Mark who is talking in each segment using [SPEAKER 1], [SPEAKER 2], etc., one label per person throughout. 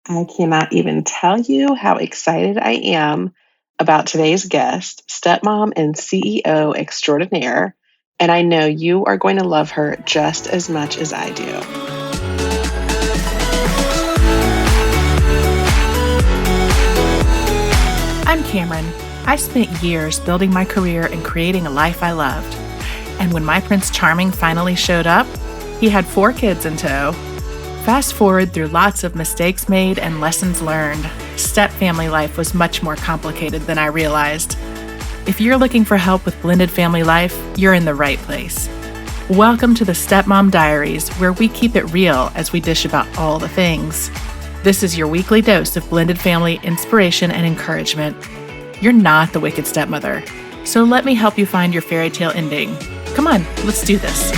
[SPEAKER 1] I cannot even tell you how excited I am about today's guest, stepmom and CEO extraordinaire, and I know you are going to love her just as much as I do.
[SPEAKER 2] I'm Cameron. I spent years building my career and creating a life I loved. And when my Prince Charming finally showed up, he had 4 kids in tow. Fast forward through lots of mistakes made and lessons learned, step-family life was much more complicated than I realized. If you're looking for help with blended family life, you're in the right place. Welcome to the Stepmom Diaries, where we keep it real as we dish about all the things. This is your weekly dose of blended family inspiration and encouragement. You're not the wicked stepmother, so let me help you find your fairy tale ending. Come on, let's do this.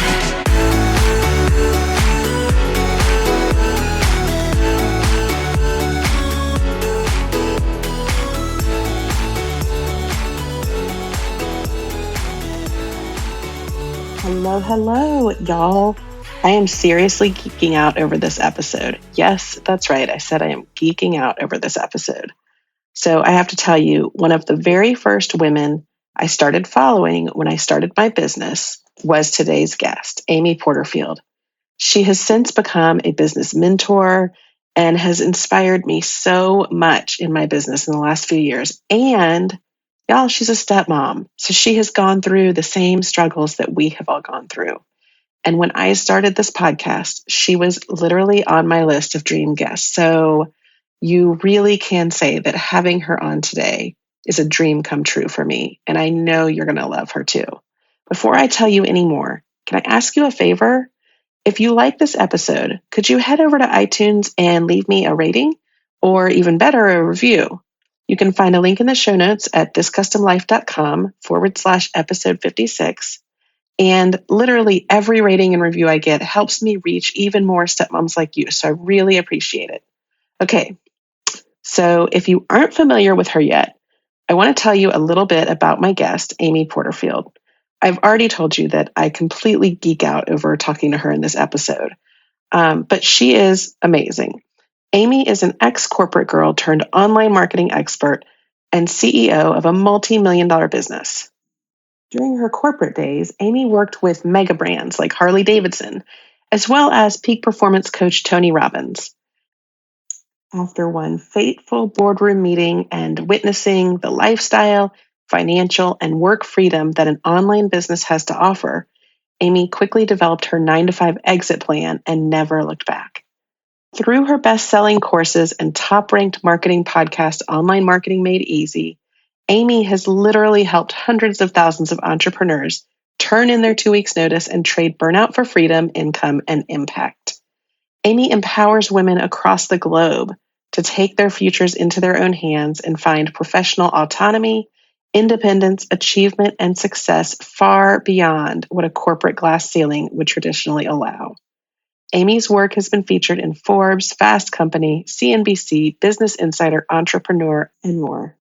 [SPEAKER 1] Hello, y'all. I am seriously geeking out over this episode. Yes, that's right. I said I am geeking out over this episode. So I have to tell you, one of the very first women I started following when I started my business was today's guest, Amy Porterfield. She has since become a business mentor and has inspired me so much in my business in the last few years. And y'all, she's a stepmom. So she has gone through the same struggles that we have all gone through. And when I started this podcast, she was literally on my list of dream guests. So you really can say that having her on today is a dream come true for me. And I know you're going to love her too. Before I tell you any more, can I ask you a favor? If you like this episode, could you head over to iTunes and leave me a rating, or even better, a review? You can find a link in the show notes at thiscustomlife.com/episode 56. And literally every rating and review I get helps me reach even more stepmoms like you. So I really appreciate it. Okay, so if you aren't familiar with her yet, I want to tell you a little bit about my guest, Amy Porterfield. I've already told you that I completely geek out over talking to her in this episode, but she is amazing. Amy is an ex-corporate girl turned online marketing expert and CEO of a multi-million-dollar business. During her corporate days, Amy worked with mega brands like Harley-Davidson, as well as peak performance coach Tony Robbins. After one fateful boardroom meeting and witnessing the lifestyle, financial, and work freedom that an online business has to offer, Amy quickly developed her 9-to-5 exit plan and never looked back. Through her best-selling courses and top-ranked marketing podcast, Online Marketing Made Easy, Amy has literally helped hundreds of thousands of entrepreneurs turn in their 2 weeks' notice and trade burnout for freedom, income, and impact. Amy empowers women across the globe to take their futures into their own hands and find professional autonomy, independence, achievement, and success far beyond what a corporate glass ceiling would traditionally allow. Amy's work has been featured in Forbes, Fast Company, CNBC, Business Insider, Entrepreneur, and more.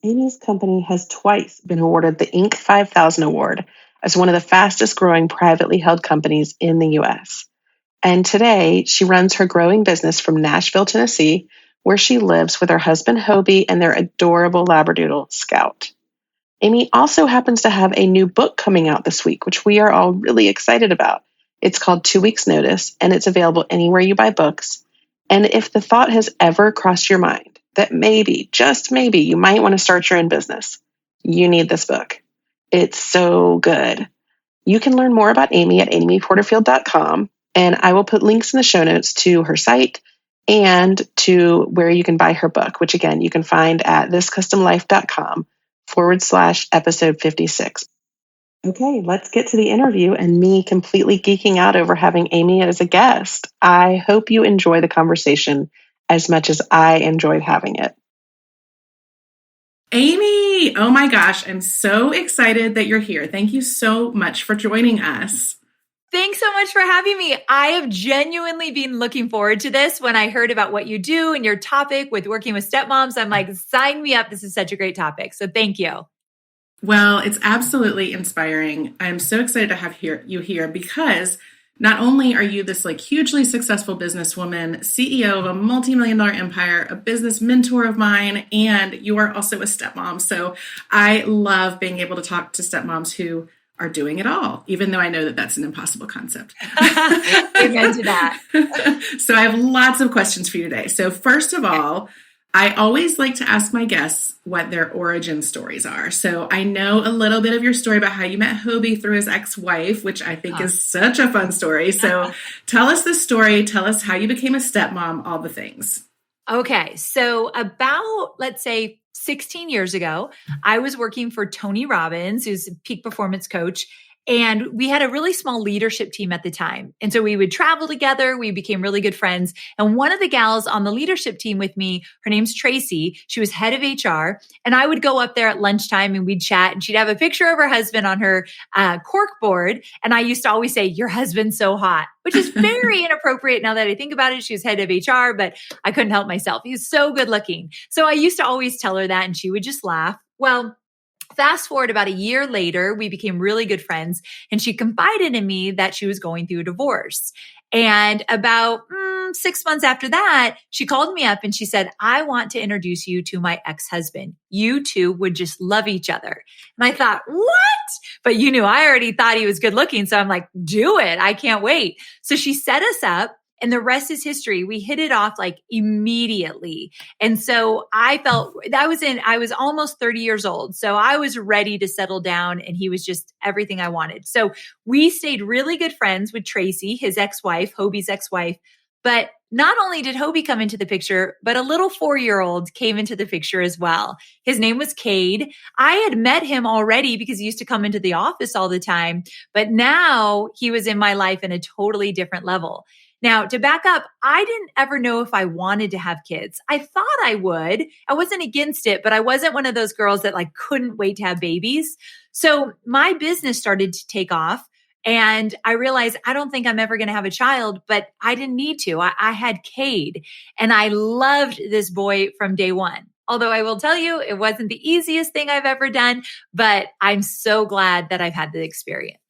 [SPEAKER 1] Amy's company has twice been awarded the Inc. 5000 Award as one of the fastest growing privately held companies in the U.S. And today, she runs her growing business from Nashville, Tennessee, where she lives with her husband, Hobie, and their adorable Labradoodle, Scout. Amy also happens to have a new book coming out this week, which we are all really excited about. It's called 2 Weeks Notice, and it's available anywhere you buy books. And if the thought has ever crossed your mind that maybe, just maybe, you might want to start your own business, you need this book. It's so good. You can learn more about Amy at amyporterfield.com. And I will put links in the show notes to her site and to where you can buy her book, which again, you can find at thiscustomlife.com/episode 56. Okay, let's get to the interview and me completely geeking out over having Amy as a guest. I hope you enjoy the conversation as much as I enjoyed having it.
[SPEAKER 2] Amy, oh my gosh, I'm so excited that you're here. Thank you so much for joining us.
[SPEAKER 3] Thanks so much for having me. I have genuinely been looking forward to this. When I heard about what you do and your topic with working with stepmoms, I'm like, sign me up. This is such a great topic. So thank you.
[SPEAKER 2] Well, it's absolutely inspiring. I'm so excited to have you here because Not only are you this like hugely successful businesswoman, CEO of a multi-million-dollar empire, a business mentor of mine, and you are also a stepmom. So I love being able to talk to stepmoms who are doing it all, even though I know that that's an impossible concept.
[SPEAKER 3] Amen to that.
[SPEAKER 2] So I have lots of questions for you today. So first of all, I always like to ask my guests what their origin stories are. So I know a little bit of your story about how you met Hobie through his ex-wife, which I think is such a fun story. So tell us the story. Tell us how you became a stepmom, all the things.
[SPEAKER 3] Okay. So about, let's say, 16 years ago, I was working for Tony Robbins, who's a peak performance coach. And we had a really small leadership team at the time. And so we would travel together. We became really good friends. And one of the gals on the leadership team with me, her name's Tracy. She was head of HR. And I would go up there at lunchtime and we'd chat. And she'd have a picture of her husband on her cork board. And I used to always say, "Your husband's so hot," which is very inappropriate now that I think about it. She was head of HR, but I couldn't help myself. He's so good looking. So I used to always tell her that and she would just laugh. Well, fast forward about a year later, we became really good friends and she confided in me that she was going through a divorce. And about 6 months after that, she called me up and she said, "I want to introduce you to my ex-husband. You two would just love each other." And I thought, what? But you knew I already thought he was good looking. So I'm like, do it. I can't wait. So she set us up. And the rest is history. We hit it off like immediately. And so I felt I was almost 30 years old. So I was ready to settle down and he was just everything I wanted. So we stayed really good friends with Tracy, his ex-wife, Hobie's ex-wife. But not only did Hobie come into the picture, but a little 4-year-old came into the picture as well. His name was Cade. I had met him already because he used to come into the office all the time. But now he was in my life in a totally different level. Now, to back up, I didn't ever know if I wanted to have kids. I thought I would. I wasn't against it, but I wasn't one of those girls that like couldn't wait to have babies. So my business started to take off and I realized I don't think I'm ever going to have a child, but I didn't need to. I had Cade and I loved this boy from day one. Although I will tell you, it wasn't the easiest thing I've ever done, but I'm so glad that I've had the experience.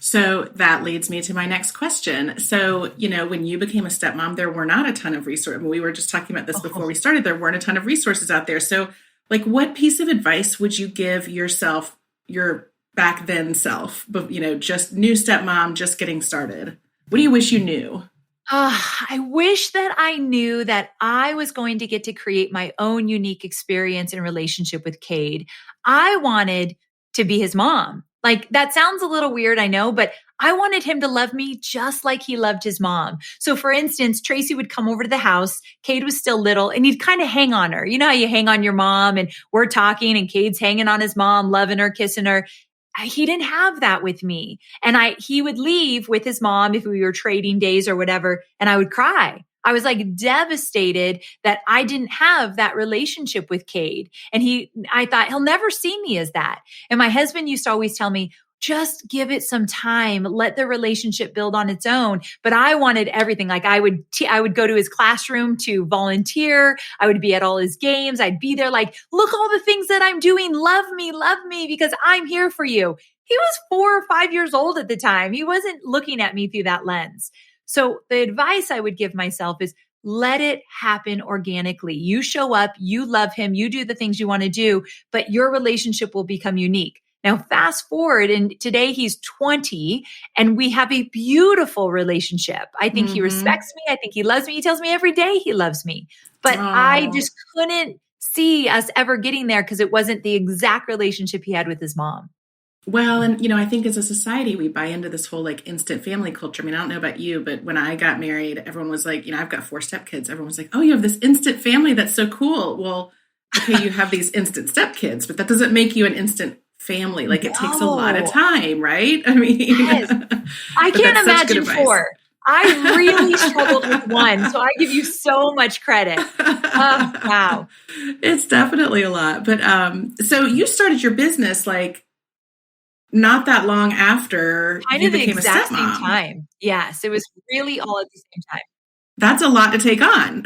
[SPEAKER 2] So that leads me to my next question. So, when you became a stepmom, there were not a ton of resources. We were just talking about this before we started. There weren't a ton of resources out there. So, what piece of advice would you give yourself, your back then self, but, just new stepmom, just getting started? What do you wish you knew?
[SPEAKER 3] I wish that I knew that I was going to get to create my own unique experience and relationship with Cade. I wanted to be his mom. Like that sounds a little weird, I know, but I wanted him to love me just like he loved his mom. So for instance, Tracy would come over to the house. Cade was still little and he'd kind of hang on her. You know how you hang on your mom and we're talking and Cade's hanging on his mom, loving her, kissing her. He didn't have that with me. And he would leave with his mom if we were trading days or whatever, and I would cry. I was like devastated that I didn't have that relationship with Cade. And I thought he'll never see me as that. And my husband used to always tell me, just give it some time, let the relationship build on its own. But I wanted everything. Like I would go to his classroom to volunteer. I would be at all his games. I'd be there like, look all the things that I'm doing. Love me because I'm here for you. He was 4 or 5 years old at the time. He wasn't looking at me through that lens. So the advice I would give myself is let it happen organically. You show up, you love him, you do the things you want to do, but your relationship will become unique. Now, fast forward, and today he's 20, and we have a beautiful relationship. I think he respects me. I think he loves me. He tells me every day he loves me. But I just couldn't see us ever getting there because it wasn't the exact relationship he had with his mom.
[SPEAKER 2] Well, and, I think as a society, we buy into this whole like instant family culture. I mean, I don't know about you, but when I got married, everyone was like, I've got 4 stepkids. Everyone was like, oh, you have this instant family. That's so cool. Well, okay, you have these instant stepkids, but that doesn't make you an instant family. Like it takes a lot of time, right? I mean, yes.
[SPEAKER 3] I can't imagine 4. I really struggled with 1. So I give you so much credit. Wow.
[SPEAKER 2] It's definitely a lot. But so you started your business like not that long after you became a stepmom.
[SPEAKER 3] Kind of the exact same time. Yes, it was really all at the same time.
[SPEAKER 2] That's a lot to take on.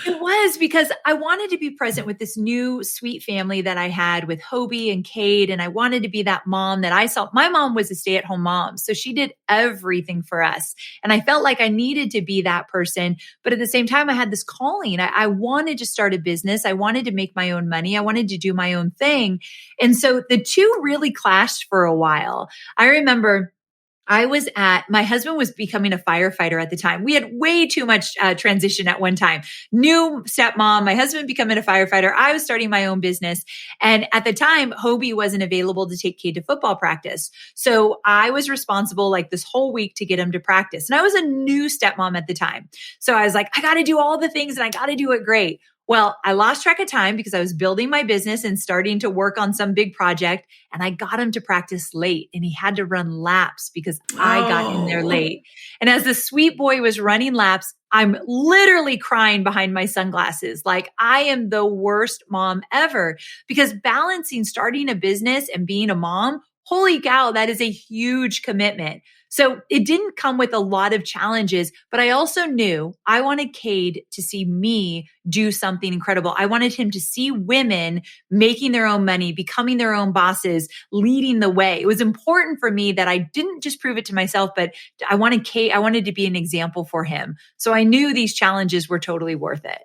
[SPEAKER 3] It was because I wanted to be present with this new sweet family that I had with Hobie and Cade. And I wanted to be that mom that I saw. My mom was a stay-at-home mom, so she did everything for us. And I felt like I needed to be that person. But at the same time, I had this calling. I wanted to start a business. I wanted to make my own money. I wanted to do my own thing. And so the two really clashed for a while. I remember my husband was becoming a firefighter at the time. We had way too much transition at one time. New stepmom, my husband becoming a firefighter. I was starting my own business. And at the time, Hobie wasn't available to take Cade to football practice. So I was responsible like this whole week to get him to practice. And I was a new stepmom at the time. So I was like, I got to do all the things and I got to do it great. Well, I lost track of time because I was building my business and starting to work on some big project. And I got him to practice late and he had to run laps because I got in there late. And as the sweet boy was running laps, I'm literally crying behind my sunglasses. Like I am the worst mom ever because balancing starting a business and being a mom, holy cow, that is a huge commitment. So it didn't come with a lot of challenges, but I also knew I wanted Cade to see me do something incredible. I wanted him to see women making their own money, becoming their own bosses, leading the way. It was important for me that I didn't just prove it to myself, but I wanted to be an example for him. So I knew these challenges were totally worth it.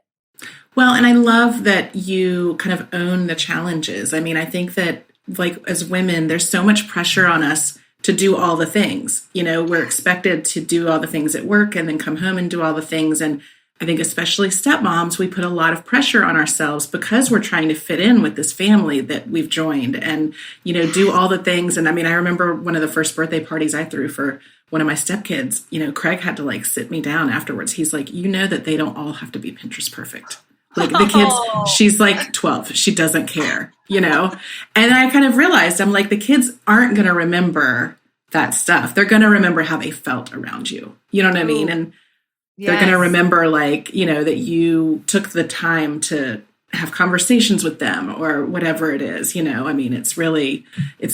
[SPEAKER 2] Well, and I love that you kind of own the challenges. I mean, I think that like as women, there's so much pressure on us to do all the things. You know, we're expected to do all the things at work and then come home and do all the things. And I think especially stepmoms, we put a lot of pressure on ourselves because we're trying to fit in with this family that we've joined and, you know, do all the things. And I mean, I remember one of the first birthday parties I threw for one of my stepkids, you know, Craig had to like sit me down afterwards. He's like, you know that they don't all have to be Pinterest perfect. Like the kids, she's like 12. She doesn't care, you know? And I kind of realized, I'm like, the kids aren't going to remember that stuff. They're going to remember how they felt around you. You know what I mean? And they're going to remember like, you know, that you took the time to have conversations with them or whatever it is, you know? I mean, it's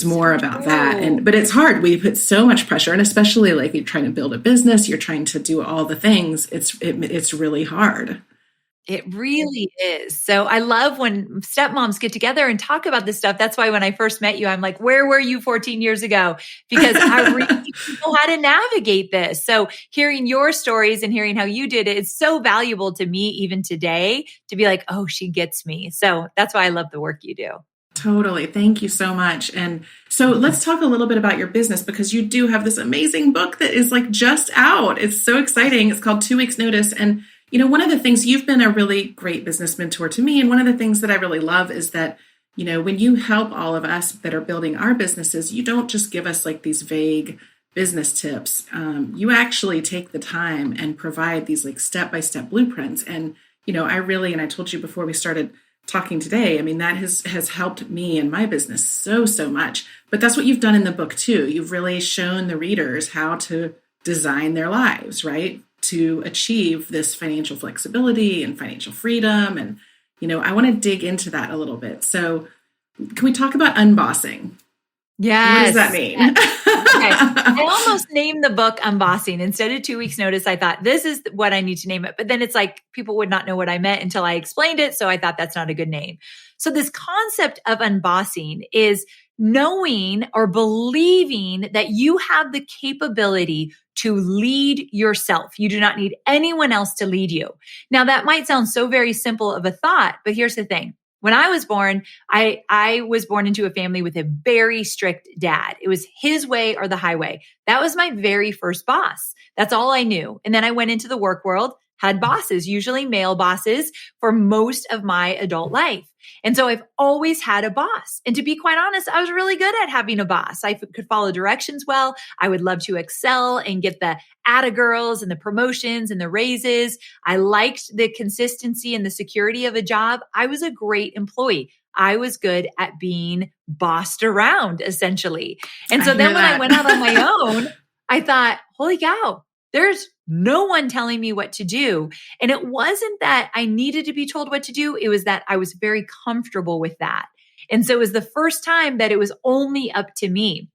[SPEAKER 2] more about that. But it's hard. We put so much pressure, and especially like you're trying to build a business, you're trying to do all the things. It's really hard.
[SPEAKER 3] It really is. So I love when stepmoms get together and talk about this stuff. That's why when I first met you, I'm like, where were you 14 years ago? Because I really know how to navigate this. So hearing your stories and hearing how you did it is so valuable to me even today to be like, oh, she gets me. So that's why I love the work you do.
[SPEAKER 2] Totally. Thank you so much. And so let's talk a little bit about your business because you do have this amazing book that is like just out. It's so exciting. It's called 2 Weeks Notice. And you know, one of the things, you've been a really great business mentor to me. And one of the things that I really love is that, you know, when you help all of us that are building our businesses, you don't just give us like these vague business tips. You actually take the time and provide these like step-by-step blueprints. And, you know, and I told you before we started talking today, I mean, that has helped me in my business so much. But that's what you've done in the book too. You've really shown the readers how to design their lives, right? To achieve this financial flexibility and financial freedom. And, you know, I want to dig into that a little bit. So can we talk about unbossing?
[SPEAKER 3] Yes.
[SPEAKER 2] What does that mean?
[SPEAKER 3] Yes. Okay. I almost named the book Unbossing. Instead of 2 Weeks Notice, I thought this is what I need to name it. But then it's like people would not know what I meant until I explained it. So I thought that's not a good name. So this concept of unbossing is knowing or believing that you have the capability to lead yourself. You do not need anyone else to lead you. Now, that might sound so very simple of a thought, but here's the thing. When I was born, I was born into a family with a very strict dad. It was his way or the highway. That was my very first boss. That's all I knew. And then I went into the work world, had bosses, usually male bosses, for most of my adult life. And so I've always had a boss. And to be quite honest, I was really good at having a boss. I could follow directions well. I would love to excel and get the atta girls and the promotions and the raises. I liked the consistency and the security of a job. I was a great employee. I was good at being bossed around, essentially. And so then when I went out on my own, I thought, holy cow, there's no one telling me what to do. And it wasn't that I needed to be told what to do. It was that I was very comfortable with that. And so it was the first time that it was only up to me.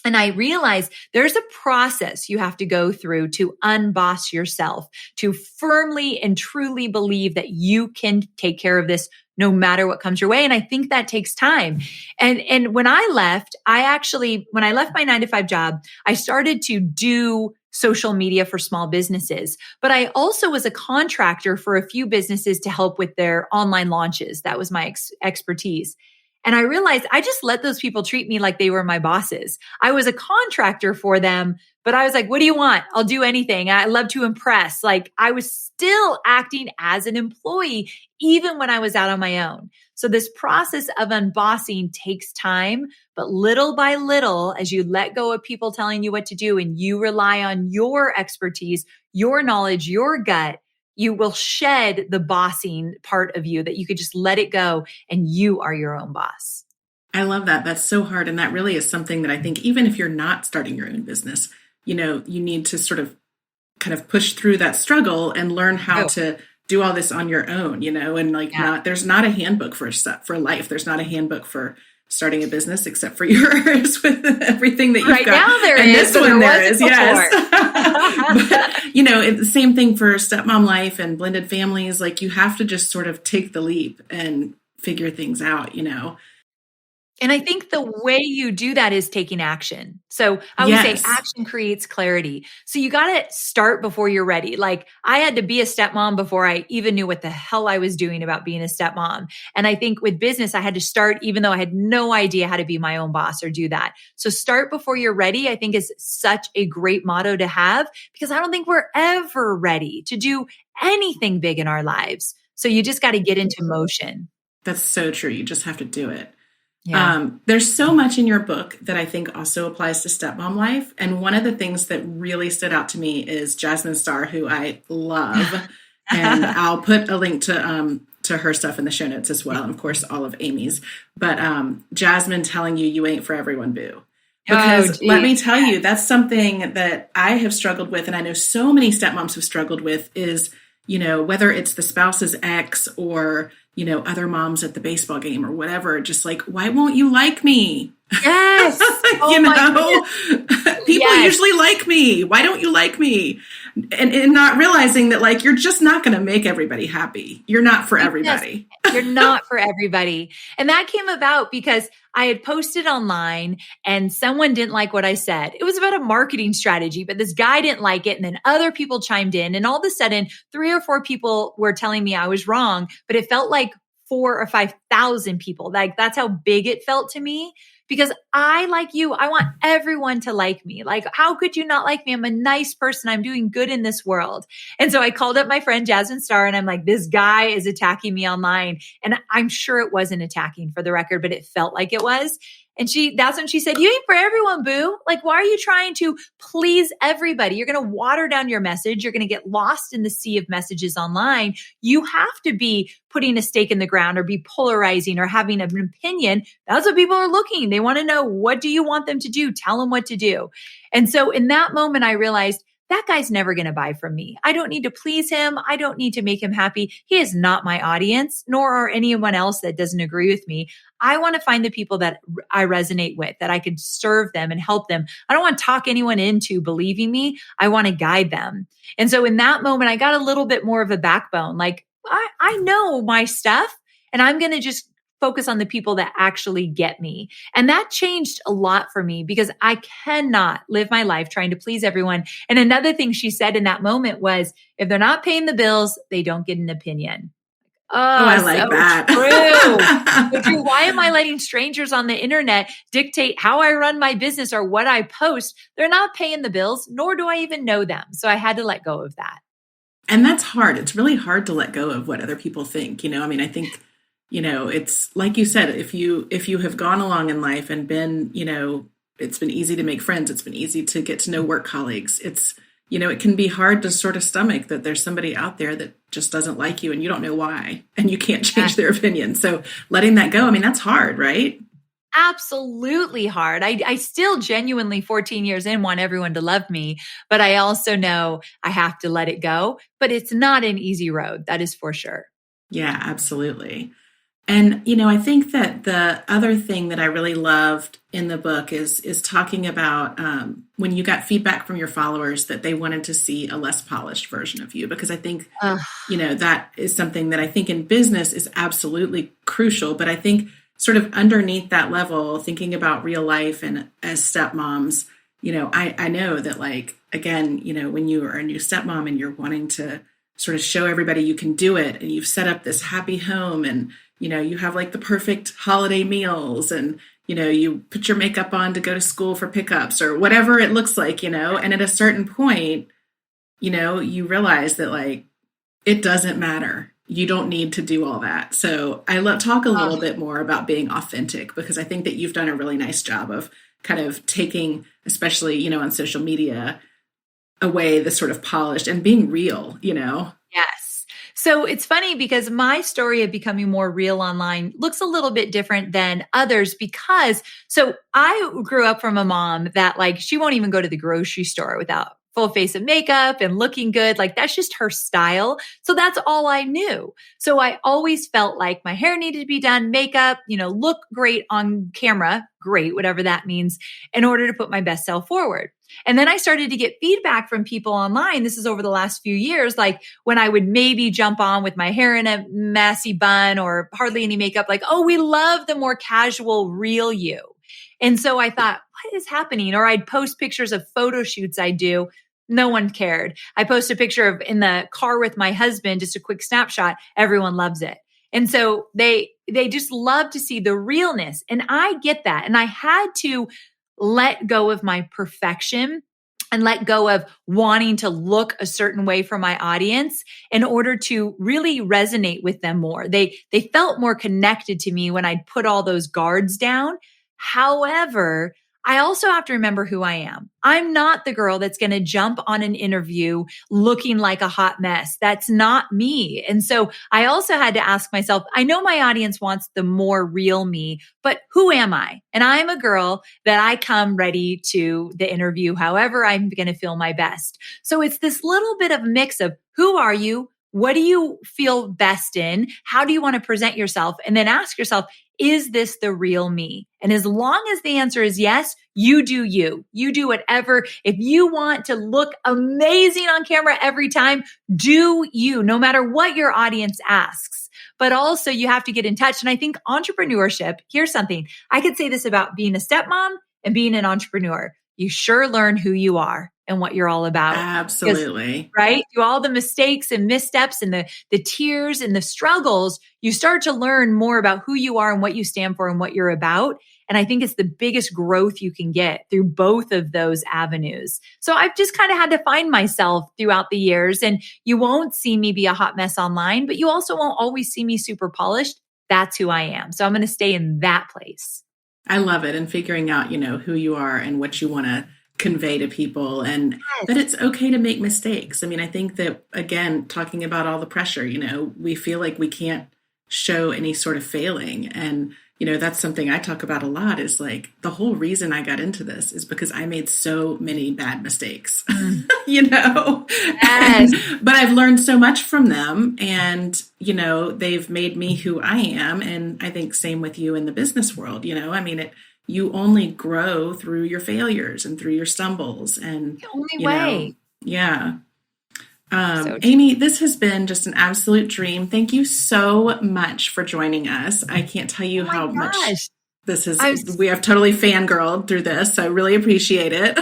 [SPEAKER 3] And I realized there's a process you have to go through to unboss yourself, to firmly and truly believe that you can take care of this no matter what comes your way. And I think that takes time. And when I left, when I left my 9-to-5 job, I started to do social media for small businesses, but I also was a contractor for a few businesses to help with their online launches. That was my expertise. And I realized I just let those people treat me like they were my bosses. I was a contractor for them, but I was like, what do you want? I'll do anything. I love to impress. Like I was still acting as an employee, even when I was out on my own. So this process of unbossing takes time, but little by little, as you let go of people telling you what to do and you rely on your expertise, your knowledge, your gut, you will shed the bossing part of you that you could just let it go and you are your own boss.
[SPEAKER 2] I love that. That's so hard. And that really is something that I think, even if you're not starting your own business, you need to sort of kind of push through that struggle and learn how to do all this on your own, and there's not a handbook for life. There's not a handbook for starting a business except for yours with everything that you've got. Right now there and is. This one there is, yes. But, the same thing for stepmom life and blended families. Like you have to just sort of take the leap and figure things out,
[SPEAKER 3] And I think the way you do that is taking action. So I would say action creates clarity. So you got to start before you're ready. Like I had to be a stepmom before I even knew what the hell I was doing about being a stepmom. And I think with business, I had to start even though I had no idea how to be my own boss or do that. So start before you're ready, I think is such a great motto to have because I don't think we're ever ready to do anything big in our lives. So you just got to get into motion.
[SPEAKER 2] That's so true. You just have to do it.
[SPEAKER 3] Yeah.
[SPEAKER 2] There's so much in your book that I think also applies to stepmom life. And one of the things that really stood out to me is Jasmine Star, who I love. And I'll put a link to her stuff in the show notes as well. And of course, all of Amy's. But Jasmine telling you ain't for everyone, boo. Because let me tell you, that's something that I have struggled with. And I know so many stepmoms have struggled with is, whether it's the spouse's ex or other moms at the baseball game or whatever, just like, why won't you like me?
[SPEAKER 3] Yes.
[SPEAKER 2] People usually like me. Why don't you like me? And not realizing that like, you're just not going to make everybody happy. You're not for everybody.
[SPEAKER 3] You're not for everybody. And that came about because I had posted online and someone didn't like what I said. It was about a marketing strategy, but this guy didn't like it. And then other people chimed in and all of a sudden 3 or 4 people were telling me I was wrong, but it felt like 4,000 or 5,000 people. Like that's how big it felt to me. Because I, like you, I want everyone to like me. Like, how could you not like me? I'm a nice person. I'm doing good in this world. And so I called up my friend Jasmine Star and I'm like, this guy is attacking me online. And I'm sure it wasn't attacking for the record, but it felt like it was. And that's when she said, you ain't for everyone, boo. Like, why are you trying to please everybody? You're going to water down your message. You're going to get lost in the sea of messages online. You have to be putting a stake in the ground or be polarizing or having an opinion. That's what people are looking. They want to know, what do you want them to do? Tell them what to do. And so in that moment, I realized that guy's never going to buy from me. I don't need to please him. I don't need to make him happy. He is not my audience, nor are anyone else that doesn't agree with me. I want to find the people that I resonate with, that I could serve them and help them. I don't want to talk anyone into believing me. I want to guide them. And so in that moment, I got a little bit more of a backbone. Like I know my stuff and I'm going to just focus on the people that actually get me. And that changed a lot for me because I cannot live my life trying to please everyone. And another thing she said in that moment was, if they're not paying the bills, they don't get an opinion. Oh,
[SPEAKER 2] I like that.
[SPEAKER 3] True. True. Why am I letting strangers on the internet dictate how I run my business or what I post? They're not paying the bills, nor do I even know them. So I had to let go of that.
[SPEAKER 2] And that's hard. It's really hard to let go of what other people think. I think, it's like you said, if you have gone along in life and been, it's been easy to make friends. It's been easy to get to know work colleagues. It's, it can be hard to sort of stomach that there's somebody out there that just doesn't like you and you don't know why, and you can't change their opinion. So letting that go, that's hard, right?
[SPEAKER 3] Absolutely hard. I still genuinely 14 years in want everyone to love me, but I also know I have to let it go, but it's not an easy road. That is for sure.
[SPEAKER 2] Yeah, absolutely. And, I think that the other thing that I really loved in the book is talking about when you got feedback from your followers that they wanted to see a less polished version of you, because I think, that is something that I think in business is absolutely crucial. But I think sort of underneath that level, thinking about real life and as stepmoms, I know that, like, again, when you are a new stepmom and you're wanting to sort of show everybody you can do it, and you've set up this happy home, and you have like the perfect holiday meals, and you put your makeup on to go to school for pickups or whatever it looks like, and at a certain point, you realize that, like, it doesn't matter. You don't need to do all that. So I talk a little bit more about being authentic, because I think that you've done a really nice job of kind of taking, especially, on social media, away the sort of polished and being real,
[SPEAKER 3] Yes. So it's funny because my story of becoming more real online looks a little bit different than others, because so I grew up from a mom that, like, she won't even go to the grocery store without full face of makeup and looking good. Like, that's just her style. So that's all I knew. So I always felt like my hair needed to be done, makeup, look great on camera, great, whatever that means, in order to put my best self forward. And then I started to get feedback from people online. This is over the last few years, like when I would maybe jump on with my hair in a messy bun or hardly any makeup, like, oh, we love the more casual, real you. And so I thought, what is happening? Or I'd post pictures of photo shoots I do. No one cared. I post a picture of in the car with my husband, just a quick snapshot. Everyone loves it. And so they just love to see the realness. And I get that. And I had to let go of my perfection and let go of wanting to look a certain way for my audience in order to really resonate with them more. They felt more connected to me when I'd put all those guards down. However, I also have to remember who I am. I'm not the girl that's going to jump on an interview looking like a hot mess. That's not me. And so I also had to ask myself, I know my audience wants the more real me, but who am I? And I'm a girl that I come ready to the interview however I'm going to feel my best. So it's this little bit of mix of who are you? What do you feel best in? How do you want to present yourself? And then ask yourself, is this the real me? And as long as the answer is yes, you do you. You do whatever. If you want to look amazing on camera every time, do you, no matter what your audience asks. But also you have to get in touch. And I think entrepreneurship, here's something. I could say this about being a stepmom and being an entrepreneur. You sure learn who you are and what you're all about.
[SPEAKER 2] Absolutely.
[SPEAKER 3] Right? Through all the mistakes and missteps and the tears and the struggles, you start to learn more about who you are and what you stand for and what you're about. And I think it's the biggest growth you can get through both of those avenues. So I've just kind of had to find myself throughout the years. And you won't see me be a hot mess online, but you also won't always see me super polished. That's who I am. So I'm going to stay in that place.
[SPEAKER 2] I love it. And figuring out, who you are and what you want to convey to people, and that it's okay to make mistakes. I mean, I think that, again, talking about all the pressure, we feel like we can't show any sort of failing. And, that's something I talk about a lot, is like the whole reason I got into this is because I made so many bad mistakes,
[SPEAKER 3] Yes.
[SPEAKER 2] But I've learned so much from them, and, they've made me who I am. And I think same with you in the business world, you only grow through your failures and through your stumbles. And
[SPEAKER 3] the only way.
[SPEAKER 2] Yeah. Amy, this has been just an absolute dream. Thank you so much for joining us. I can't tell you how much this is. We have totally fangirled through this. So I really appreciate it.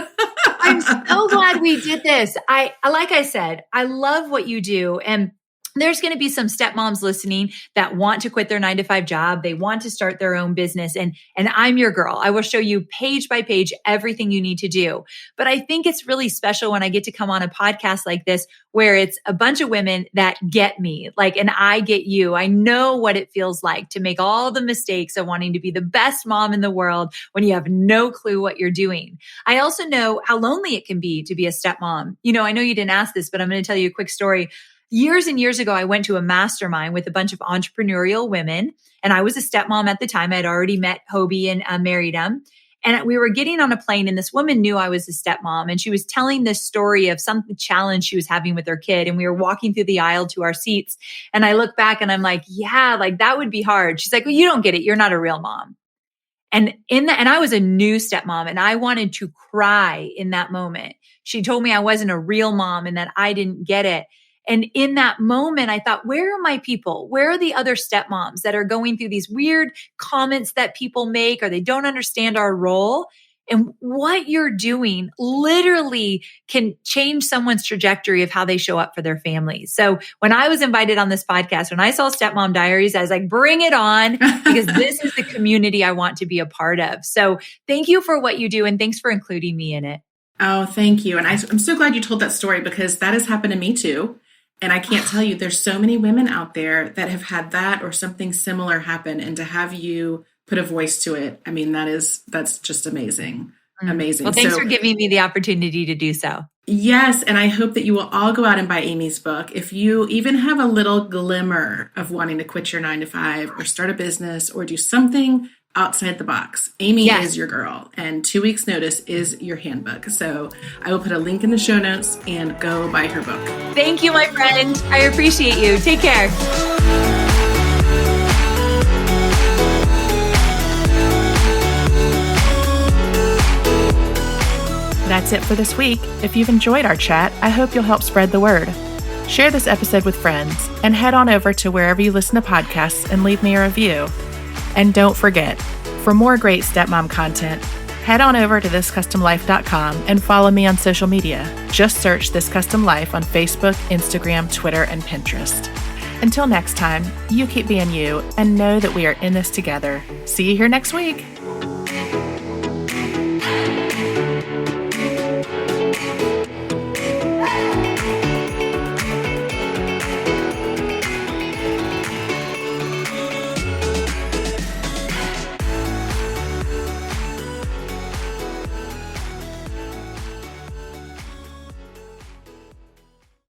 [SPEAKER 3] I'm so glad we did this. Like I said, I love what you do. And there's going to be some stepmoms listening that want to quit their 9-to-5 job. They want to start their own business. And I'm your girl. I will show you page by page everything you need to do. But I think it's really special when I get to come on a podcast like this, where it's a bunch of women that get me, and I get you. I know what it feels like to make all the mistakes of wanting to be the best mom in the world when you have no clue what you're doing. I also know how lonely it can be to be a stepmom. I know you didn't ask this, but I'm going to tell you a quick story. Years and years ago, I went to a mastermind with a bunch of entrepreneurial women, and I was a stepmom at the time. I'd already met Hobie and married him. And we were getting on a plane and this woman knew I was a stepmom and she was telling this story of some challenge she was having with her kid. And we were walking through the aisle to our seats. And I look back and I'm like, yeah, like that would be hard. She's like, well, you don't get it. You're not a real mom. And I was a new stepmom and I wanted to cry in that moment. She told me I wasn't a real mom and that I didn't get it. And in that moment, I thought, where are my people? Where are the other stepmoms that are going through these weird comments that people make or they don't understand our role? And what you're doing literally can change someone's trajectory of how they show up for their families. So when I was invited on this podcast, when I saw Stepmom Diaries, I was like, bring it on, because this is the community I want to be a part of. So thank you for what you do. And thanks for including me in it.
[SPEAKER 2] Oh, thank you. And I'm so glad you told that story because that has happened to me too. And I can't tell you, there's so many women out there that have had that or something similar happen. And to have you put a voice to it, I mean, that's just amazing. Amazing.
[SPEAKER 3] Well, thanks for giving me the opportunity to do so.
[SPEAKER 2] Yes. And I hope that you will all go out and buy Amy's book. If you even have a little glimmer of wanting to quit your 9-to-5 or start a business or do something outside the box, Amy is your girl, and 2 weeks notice is your handbook. So I will put a link in the show notes and go buy her book.
[SPEAKER 3] Thank you, my friend. I appreciate you. Take care.
[SPEAKER 2] That's it for this week. If you've enjoyed our chat, I hope you'll help spread the word. Share this episode with friends and head on over to wherever you listen to podcasts and leave me a review. And don't forget, for more great stepmom content, head on over to thiscustomlife.com and follow me on social media. Just search This Custom Life on Facebook, Instagram, Twitter, and Pinterest. Until next time, you keep being you and know that we are in this together. See you here next week.